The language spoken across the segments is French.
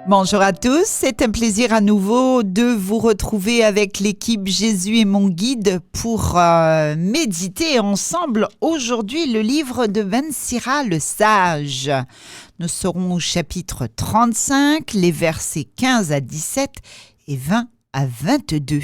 Bonjour à tous, c'est un plaisir à nouveau de vous retrouver avec l'équipe Jésus est mon guide pour méditer ensemble aujourd'hui le livre de Ben Sira le sage. Nous serons au chapitre 35, les versets 15 à 17 et 20 à 22.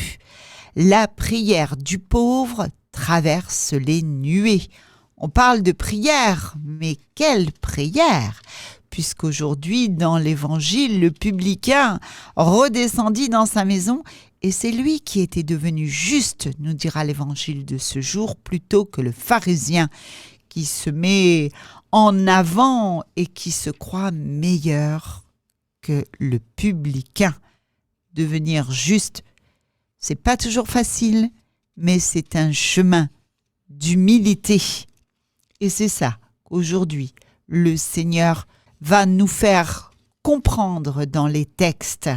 La prière du pauvre traverse les nuées. On parle de prière, mais quelle prière ? Puisqu'aujourd'hui, dans l'Évangile, le publicain redescendit dans sa maison et c'est lui qui était devenu juste, nous dira l'Évangile de ce jour, plutôt que le pharisien qui se met en avant et qui se croit meilleur que le publicain. Devenir juste, c'est pas toujours facile, mais c'est un chemin d'humilité. Et c'est ça qu'aujourd'hui, le Seigneur va nous faire comprendre dans les textes.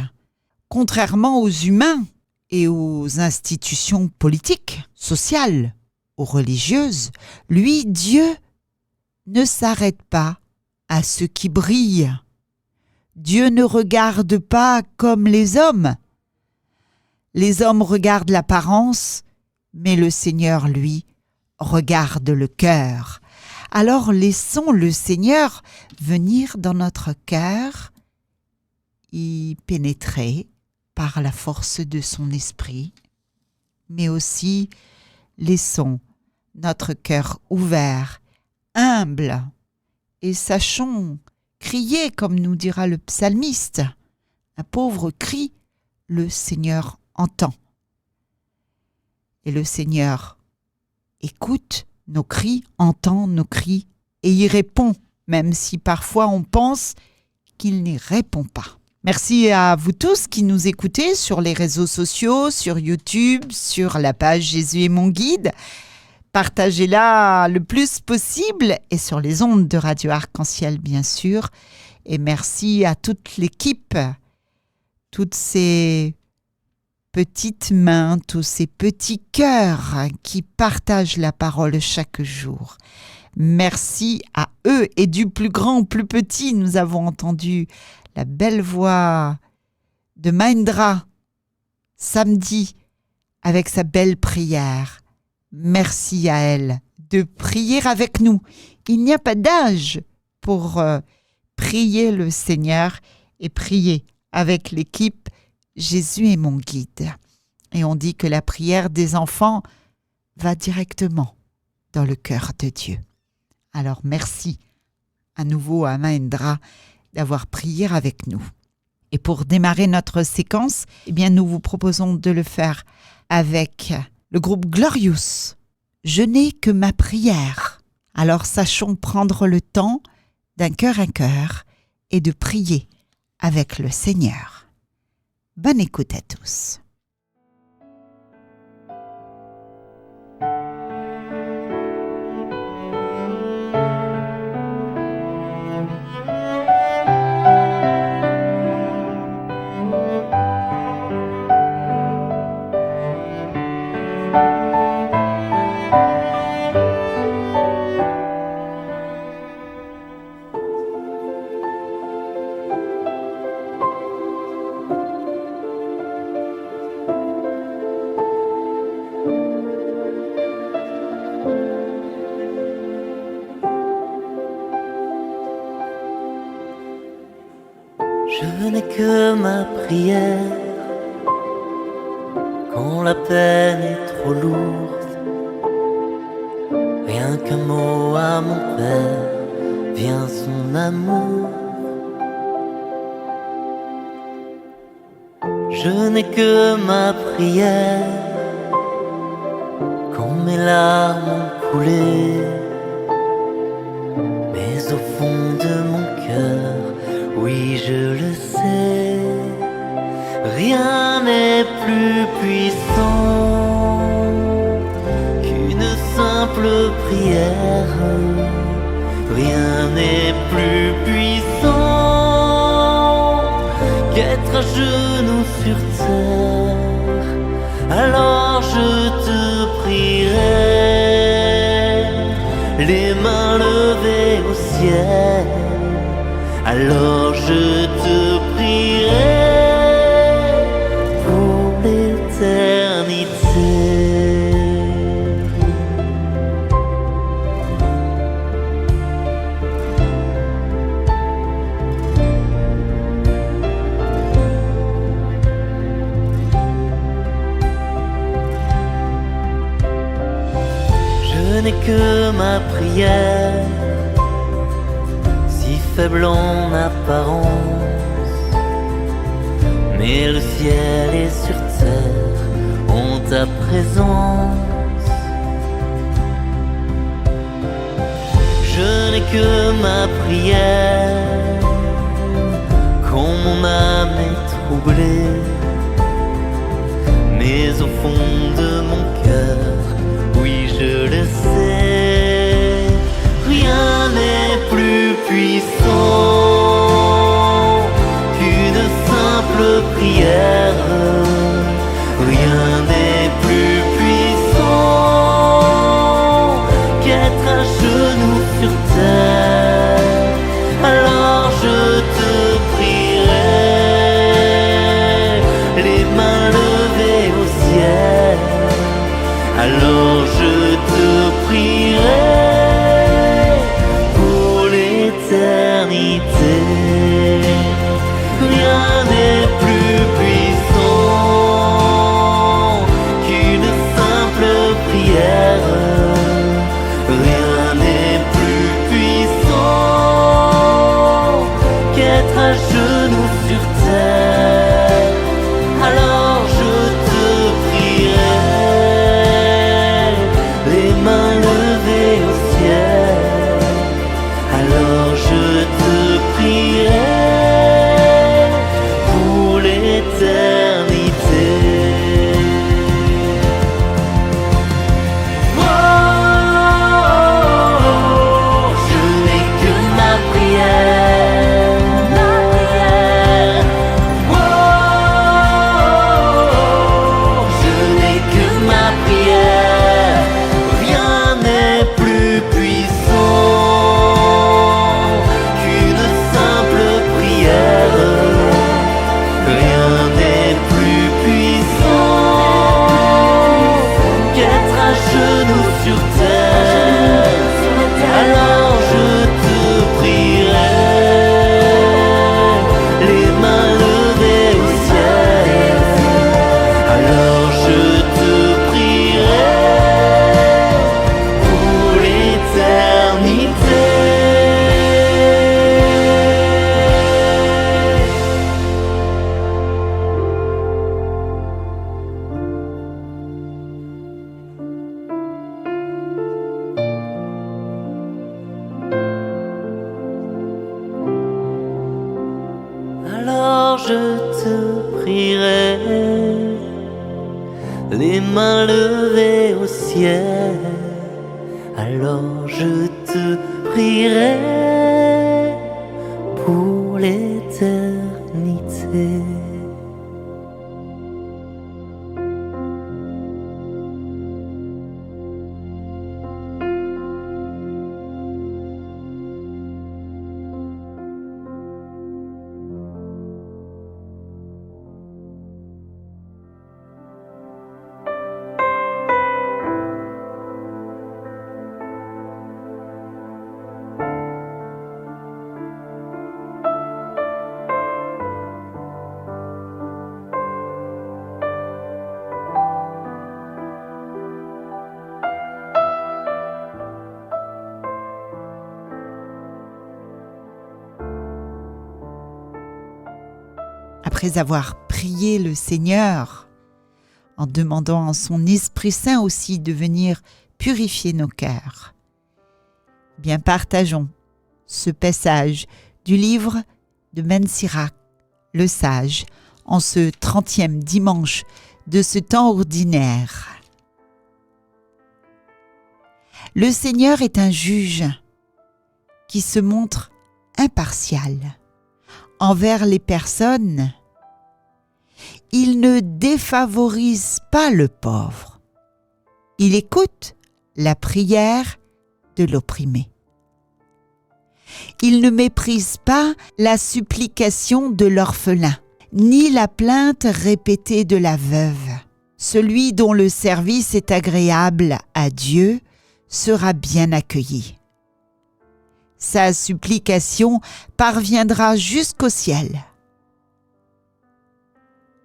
Contrairement aux humains et aux institutions politiques, sociales ou religieuses, lui, Dieu, ne s'arrête pas à ce qui brille. Dieu ne regarde pas comme les hommes. Les hommes regardent l'apparence, mais le Seigneur, lui, regarde le cœur. Alors laissons le Seigneur venir dans notre cœur, y pénétrer par la force de son esprit, mais aussi laissons notre cœur ouvert, humble, et sachons crier comme nous dira le psalmiste. Un pauvre cri, le Seigneur entend. Et le Seigneur écoute nos cris, entend nos cris et y répond, même si parfois on pense qu'il n'y répond pas. Merci à vous tous qui nous écoutez sur les réseaux sociaux, sur YouTube, sur la page Jésus est mon guide. Partagez-la le plus possible et sur les ondes de Radio Arc-en-Ciel, bien sûr. Et merci à toute l'équipe, toutes ces petites mains, tous ces petits cœurs qui partagent la parole chaque jour. Merci à eux et du plus grand au plus petit, nous avons entendu la belle voix de Mahendra samedi avec sa belle prière. Merci à elle de prier avec nous. Il n'y a pas d'âge pour prier le Seigneur et prier avec l'équipe Jésus est mon guide. Et on dit que la prière des enfants va directement dans le cœur de Dieu. Alors merci à nouveau à Mahendra d'avoir prié avec nous. Et pour démarrer notre séquence, nous vous proposons de le faire avec le groupe Glorious. Je n'ai que ma prière. Alors sachons prendre le temps d'un cœur à cœur et de prier avec le Seigneur. Bonne écoute à tous. Je n'ai que ma prière quand la peine est trop lourde. Rien qu'un mot à mon Père, vient son amour. Je n'ai que ma prière quand mes larmes ont coulé. Mais au fond de mon cœur, oui je le sais, rien n'est plus puissant qu'une simple prière. Rien n'est plus puissant qu'être à genoux sur terre. Alors je te prierai, les mains levées au ciel. Alors je te prierai pour l'éternité. Je n'ai que ma prière, si faible en apparence, mais le ciel et sur terre ont ta présence. Je n'ai que ma prière, quand mon âme est troublée, mais au fond de mon cœur, oui je le sais, rien n'est plus puissant qu'une simple prière. Rien n'est plus puissant qu'être à genoux sur terre. Alors je te prierai, les mains levées au ciel. Alors je te prierai pour l'éternité. Rien n'est plus puissant qu'une simple prière. Rien n'est plus puissant qu'être à genoux sur terre. Alors je te prierai, les mains levées au ciel. Alors je te prierai pour l'éternité. Oh, je n'ai que ma prière, Oh, je n'ai que ma prière. Rien n'est plus puissant qu'une simple prière. Rien n'est plus puissant qu'être à genoux sur terre. Alors je te prierai, les mains levées au ciel. Alors je te prierai pour l'éternité. Alors je te prierai, les mains levées au ciel. Alors je te prierai pour l'éternité. Après avoir prié le Seigneur, en demandant à son Esprit Saint aussi de venir purifier nos cœurs, bien partageons ce passage du livre de Ben Sirach, le sage, en ce 30e dimanche de ce temps ordinaire. Le Seigneur est un juge qui se montre impartial envers les personnes Il ne défavorise pas le pauvre. Il écoute la prière de l'opprimé. Il ne méprise pas la supplication de l'orphelin, ni la plainte répétée de la veuve. Celui dont le service est agréable à Dieu sera bien accueilli. Sa supplication parviendra jusqu'au ciel.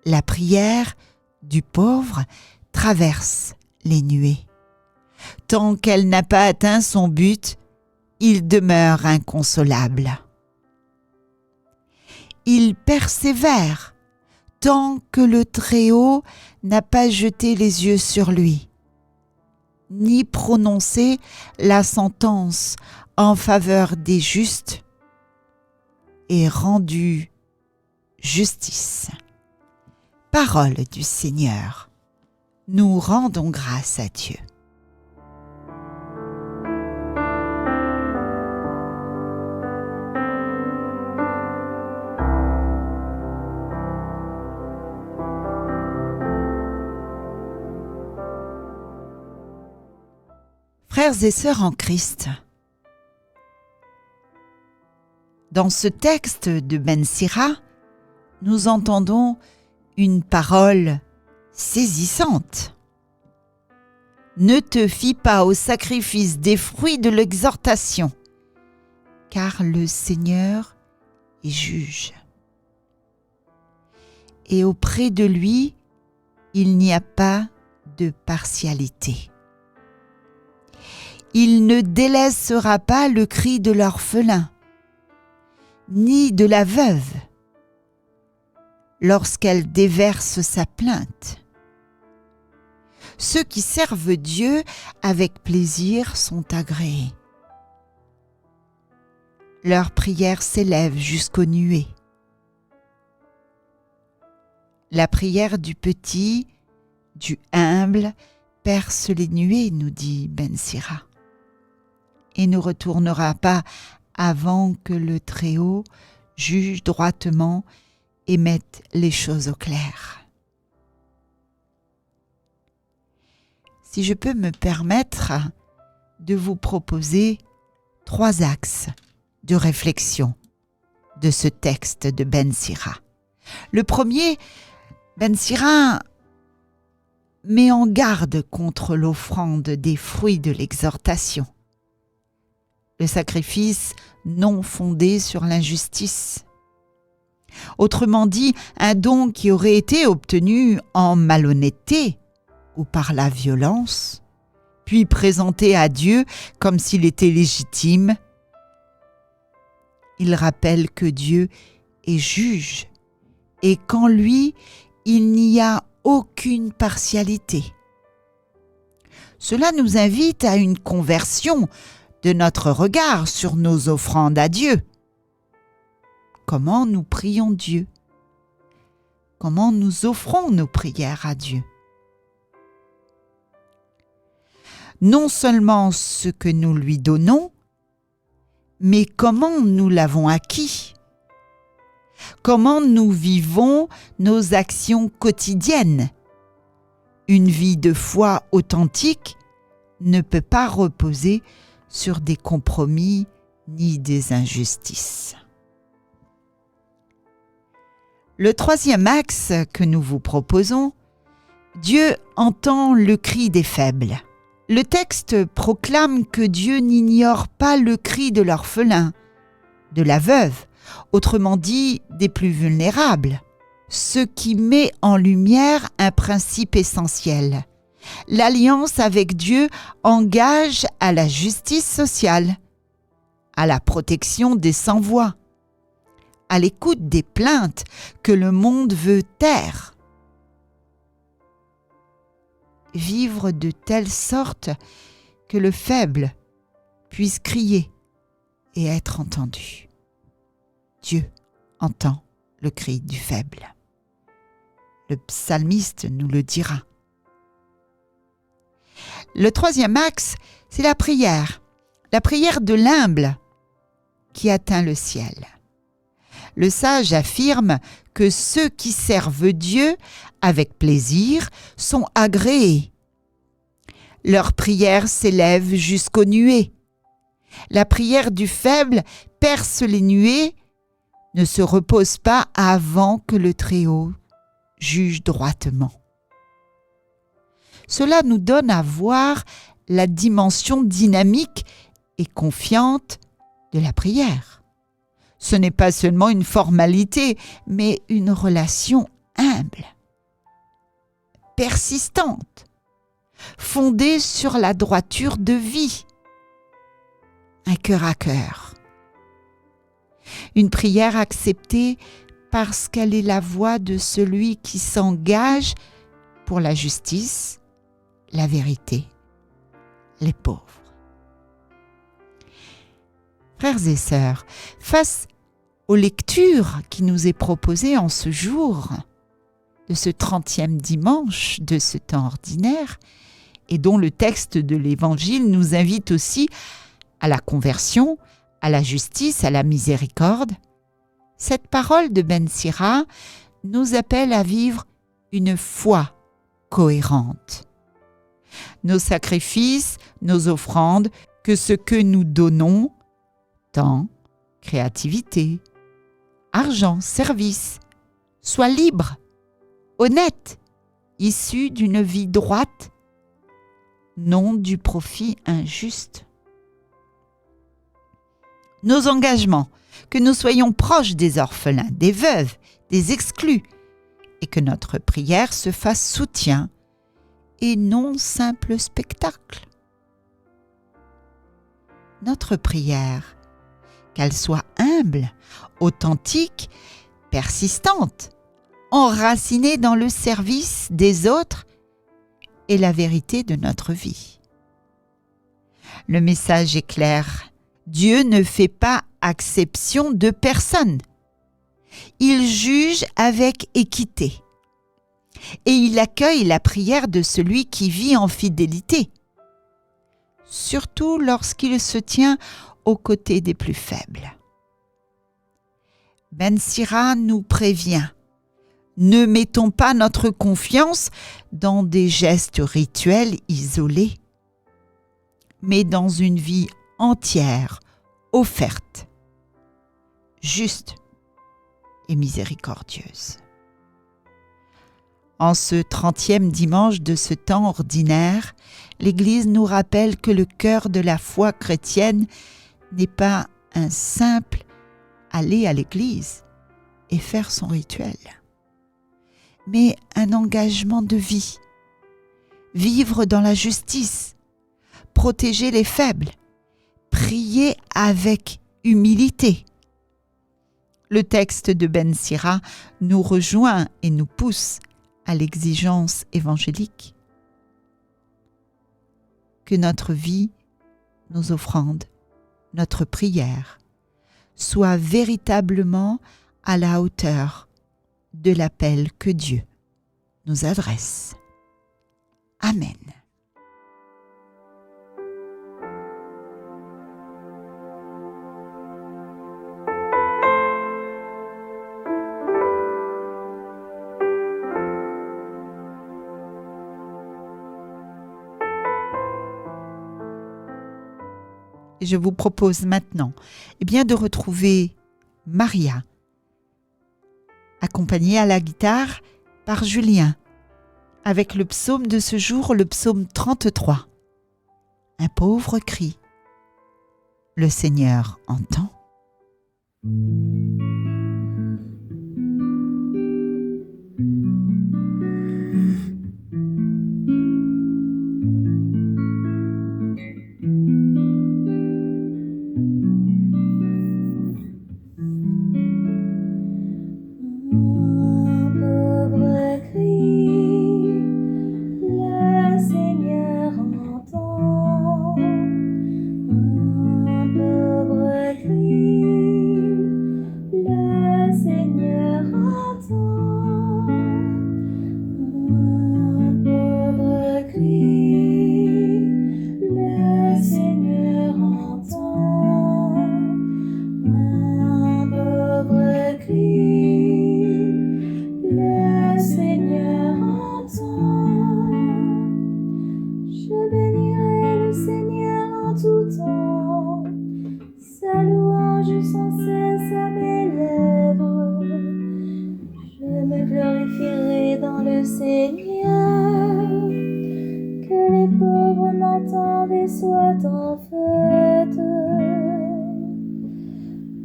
La prière du pauvre traverse les nuées. Tant qu'elle n'a pas atteint son but, il demeure inconsolable. Il persévère tant que le Très-Haut n'a pas jeté les yeux sur lui, ni prononcé la sentence en faveur des justes et rendu justice. Parole du Seigneur. Nous rendons grâce à Dieu. Frères et sœurs en Christ, dans ce texte de Ben Sira, nous entendons une parole saisissante. Ne te fie pas au sacrifice des fruits de l'exhortation, car le Seigneur est juge. Et auprès de lui, il n'y a pas de partialité. Il ne délaissera pas le cri de l'orphelin, ni de la veuve, lorsqu'elle déverse sa plainte. Ceux qui servent Dieu avec plaisir sont agréés. Leurs prières s'élèvent jusqu'aux nuées. La prière du petit, du humble, perce les nuées, nous dit Ben Sira, et ne retournera pas avant que le Très-Haut juge droitement et mette les choses au clair. Si je peux me permettre de vous proposer 3 axes de réflexion de ce texte de Ben Sira. Le premier, Ben Sira met en garde contre l'offrande des fruits de l'exhortation, le sacrifice non fondé sur l'injustice. Autrement dit, un don qui aurait été obtenu en malhonnêteté ou par la violence, puis présenté à Dieu comme s'il était légitime. Il rappelle que Dieu est juge et qu'en lui, il n'y a aucune partialité. Cela nous invite à une conversion de notre regard sur nos offrandes à Dieu. Comment nous prions Dieu? Comment nous offrons nos prières à Dieu? Non seulement ce que nous lui donnons, mais comment nous l'avons acquis? Comment nous vivons nos actions quotidiennes? Une vie de foi authentique ne peut pas reposer sur des compromis ni des injustices. Le troisième axe que nous vous proposons, Dieu entend le cri des faibles. Le texte proclame que Dieu n'ignore pas le cri de l'orphelin, de la veuve, autrement dit des plus vulnérables, ce qui met en lumière un principe essentiel. L'alliance avec Dieu engage à la justice sociale, à la protection des sans-voix, à l'écoute des plaintes que le monde veut taire. Vivre de telle sorte que le faible puisse crier et être entendu. Dieu entend le cri du faible. Le psalmiste nous le dira. Le troisième axe, c'est la prière de l'humble qui atteint le ciel. Le sage affirme que ceux qui servent Dieu avec plaisir sont agréés. Leurs prières s'élèvent jusqu'aux nuées. La prière du faible perce les nuées, ne se repose pas avant que le Très-Haut juge droitement. Cela nous donne à voir la dimension dynamique et confiante de la prière. Ce n'est pas seulement une formalité, mais une relation humble, persistante, fondée sur la droiture de vie, un cœur à cœur. Une prière acceptée parce qu'elle est la voix de celui qui s'engage pour la justice, la vérité, les pauvres. Frères et sœurs, face aux lectures qui nous est proposées en ce jour, de ce 30e dimanche de ce temps ordinaire, et dont le texte de l'Évangile nous invite aussi à la conversion, à la justice, à la miséricorde, cette parole de Ben Sira nous appelle à vivre une foi cohérente. Nos sacrifices, nos offrandes, que ce que nous donnons, temps, créativité, argent, service, soient libres, honnêtes, issus d'une vie droite, non du profit injuste. Nos engagements, que nous soyons proches des orphelins, des veuves, des exclus, et que notre prière se fasse soutien et non simple spectacle. Notre prière, qu'elle soit humble, authentique, persistante, enracinée dans le service des autres et la vérité de notre vie. Le message est clair. Dieu ne fait pas exception de personne. Il juge avec équité. Et il accueille la prière de celui qui vit en fidélité, surtout lorsqu'il se tient aux côtés des plus faibles. Ben Sira nous prévient. Ne mettons pas notre confiance dans des gestes rituels isolés, mais dans une vie entière, offerte, juste et miséricordieuse. En ce 30e dimanche de ce temps ordinaire, l'Église nous rappelle que le cœur de la foi chrétienne n'est pas un simple aller à l'Église et faire son rituel, mais un engagement de vie, vivre dans la justice, protéger les faibles, prier avec humilité. Le texte de Ben Sira nous rejoint et nous pousse à l'exigence évangélique. Que notre vie, nos offrandes, notre prière soient véritablement à la hauteur de l'appel que Dieu nous adresse. Amen. Et je vous propose maintenant de retrouver Maria, accompagnée à la guitare par Julien, avec le psaume de ce jour, le psaume 33. Un pauvre cri, le Seigneur entend. Cri, Seigneur, que les pauvres m'entendent et soient en fête.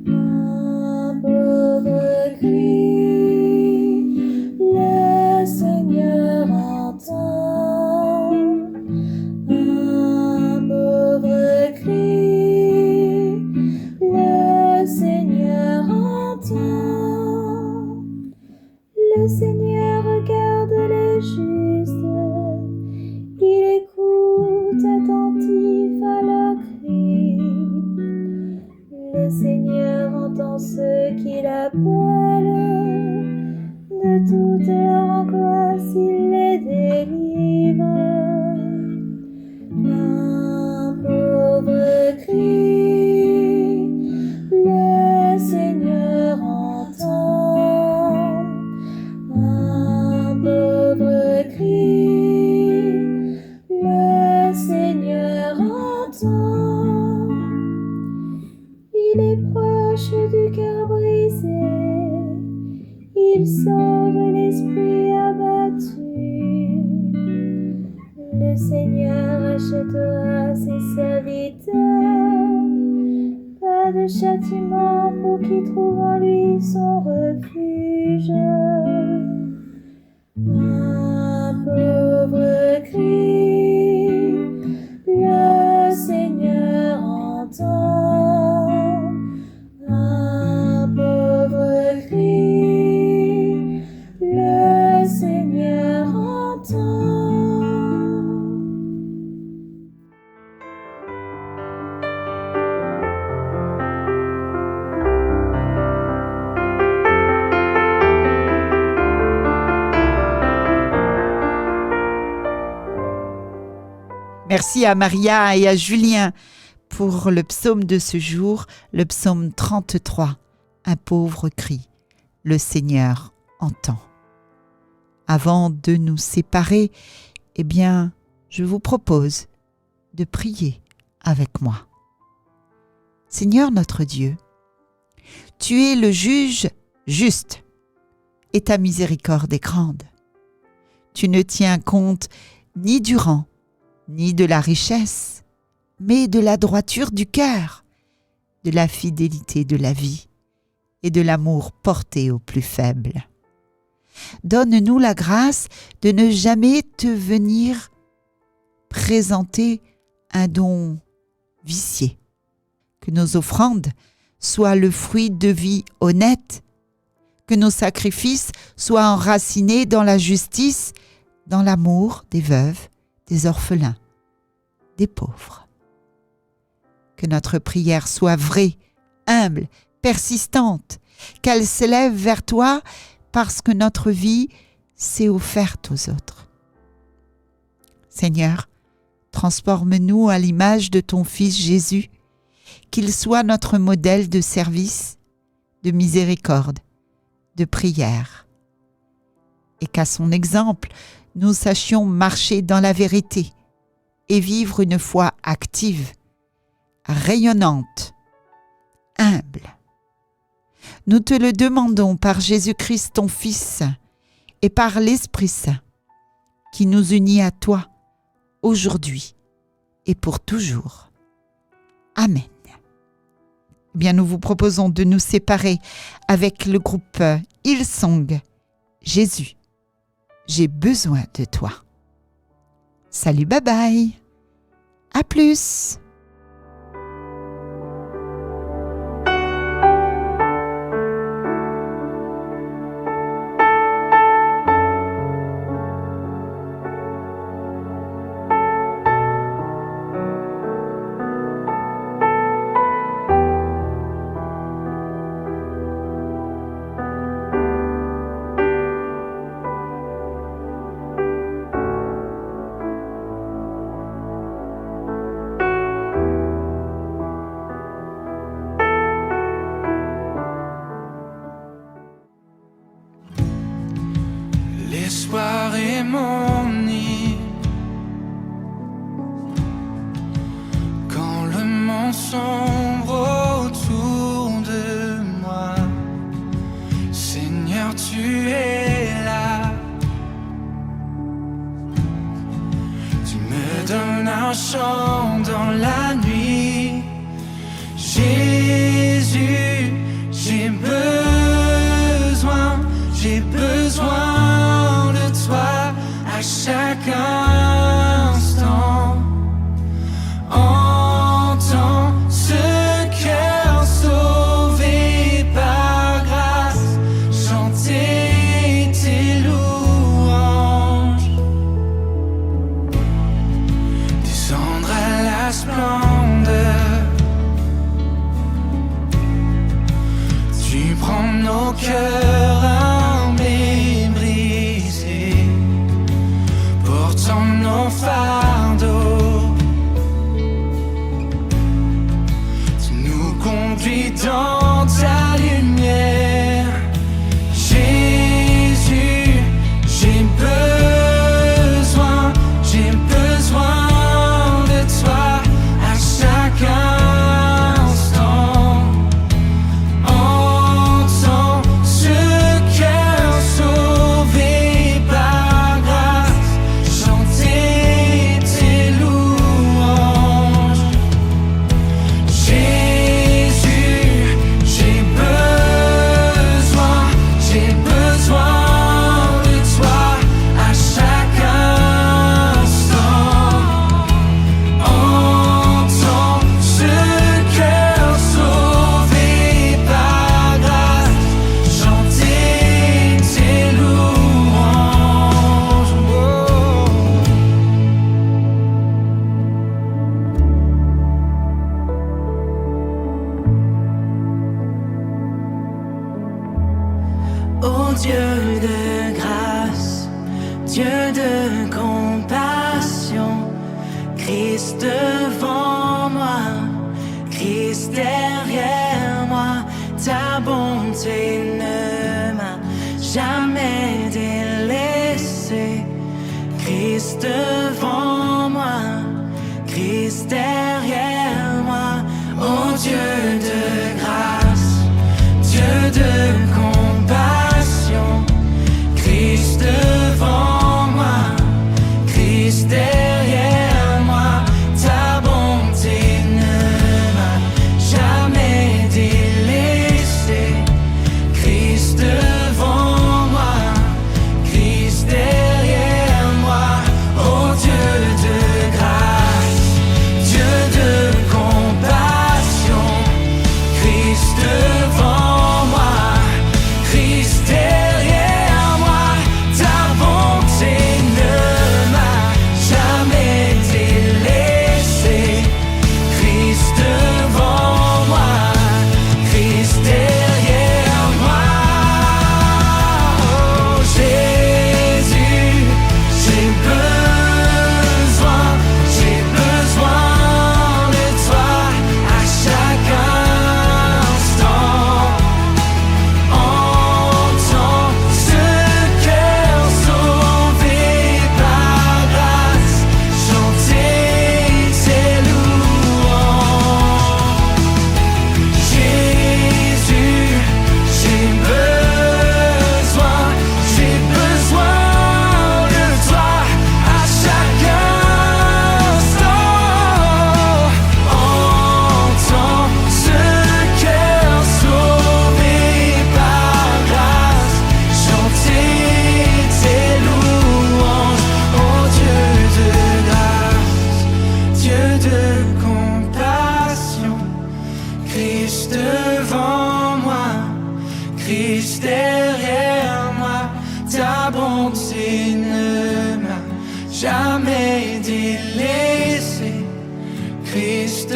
Un pauvre cri, le Seigneur entend. Un pauvre cri, le Seigneur entend. Le Seigneur regarde les justes, il écoute attentif à leurs cris. Le Seigneur entend ceux qu'il appelle, de toute leur angoisse il les délivre. Un pauvre cri, le Seigneur entend. Un pauvre cri, le Seigneur entend. Il est proche du cœur brisé, il sauve l'esprit abattu. Le Seigneur achètera ses serviteurs, pas de châtiment pour qui trouve en lui son refuge. Un pauvre cri, le Seigneur entend. Un pauvre cri, le Seigneur entend. Merci à Maria et à Julien pour le psaume de ce jour, le psaume 33. Un pauvre cri, le Seigneur entend. Avant de nous séparer, je vous propose de prier avec moi. Seigneur notre Dieu, tu es le juge juste et ta miséricorde est grande. Tu ne tiens compte ni du rang, ni de la richesse, mais de la droiture du cœur, de la fidélité de la vie et de l'amour porté aux plus faibles. Donne-nous la grâce de ne jamais te venir présenter un don vicié, que nos offrandes soient le fruit de vie honnête, que nos sacrifices soient enracinés dans la justice, dans l'amour des veuves, des orphelins, des pauvres. Que notre prière soit vraie, humble, persistante, qu'elle s'élève vers toi parce que notre vie s'est offerte aux autres. Seigneur, transforme-nous à l'image de ton Fils Jésus, qu'il soit notre modèle de service, de miséricorde, de prière, et qu'à son exemple, nous sachions marcher dans la vérité et vivre une foi active, rayonnante, humble. Nous te le demandons par Jésus-Christ ton Fils et par l'Esprit Saint qui nous unit à toi aujourd'hui et pour toujours. Amen. Nous vous proposons de nous séparer avec le groupe Hillsong. Jésus, j'ai besoin de toi. Salut, bye bye. À plus. L'espoir est mon nid quand le monde sombre autour de moi. Seigneur, tu es là un chant dans la nuit. Jésus, j'ai besoin de toi à chaque instant. Entends ce cœur sauvé par grâce chanter tes louanges, descendre à la splendeur. Tu prends nos cœurs humbles et brisés, portant nos fardeaux. Tu nous conduis dans ta lumière. Jésus, j'ai besoin de toi à chaque instant. Entends ce cœur sauvé par grâce chanter tes louanges. Jésus, j'ai besoin de toi à chaque instant. Entends ce cœur sauvé par grâce chanter tes louanges. Oh Dieu de grâce, Dieu de compassion, Christ devant moi, Christ derrière moi, ta bonté ne m'a jamais délaissé. Christ devant moi, Christ derrière moi, oh Dieu de grâce, Dieu de compassion, Christ devant moi, Christ derrière moi, ta bonté ne m'a jamais délaissé. Christ devant moi, Christ derrière moi, oh Dieu de grâce, Dieu de compassion, Christ devant moi, Christ derrière moi, ta bonté ne m'a jamais délaissé. Christ devant moi, Christ derrière moi, oh Jésus, j'ai besoin de toi à chaque instant. Entends ce cœur sauvé par grâce chanter tes louanges. Jésus, j'ai besoin de toi à chaque instant. Entends ce cœur sauvé par grâce chanter tes louanges. Oh Dieu de grâce, Dieu de compassion, Christ devant moi, Christ derrière moi, ta bonté ne m'a jamais délaissé. Christ